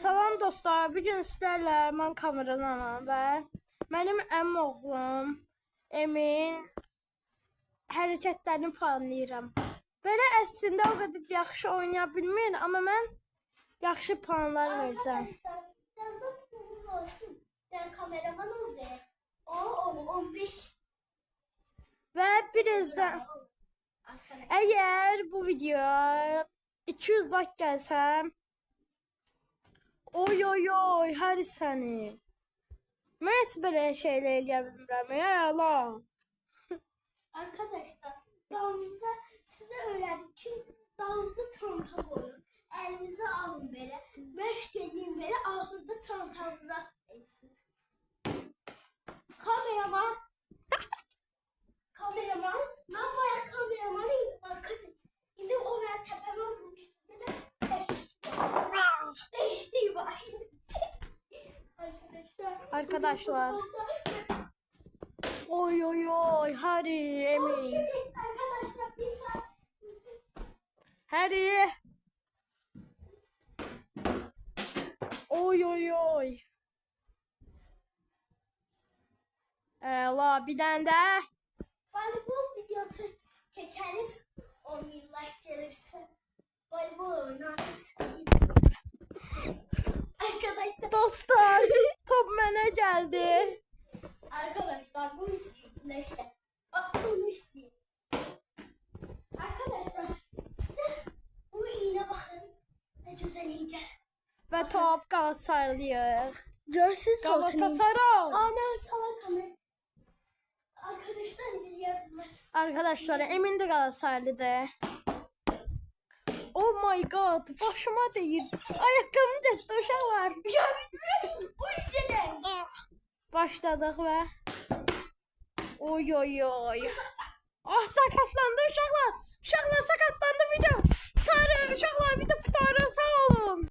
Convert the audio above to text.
Salam dostlar, bugün sizlərlə mən kameranam və mənim əmim oğlum Emin hərəkətlərini planlayıram. Belə əslində o qədər yaxşı oynaya bilmir, amma mən yaxşı planlar verəcəm. Arkadaşlar olsun. Ben kameraman olacağım. O 15. Və birazdan əgər bu videoya 200 like gəlsə, oy hər səni. Mən heç belə şeylər eləyə bilmirəm. Ya. Arkadaşlar dalımıza size öğrendik. Çünkü dalımıza çanta koyun. Elimize alın böyle. 5 gelin böyle ahırda çantamıza etsin. Kameraman. Kameraman. Ben bayağı kameramanıyım arkadaşlar. Şimdi o ben tepeme vurmuştu. Değişti bak. Arkadaşlar. Oy hadi Emin. Arkadaşlar bir saat. Hadi. Oy. La bir tane de. Voleybol videosu çekeriz. 10 bin like gelirse. Voleybol oynarız. Arkadaşlar. Dostlar top mənə gəldi. Arkadaşlar bu isimle işte. Bak bunu isim. Arkadaşlar size bu iğne bakın. Ne güzel iğne. Və top Galatasaraylıyıq. Görsüz Galatasaray. Amen salak amen. Arkadaşlar izleyemez. Arkadaşlar Emin de Galatasaraylıdır. Oh my god, başıma deyir. Ayaqqabım getdi uşaqlar. Ya bitmez. Bu izle. Başladıq və oy. Ah, sakatlandı uşaqlar. Uşaqlar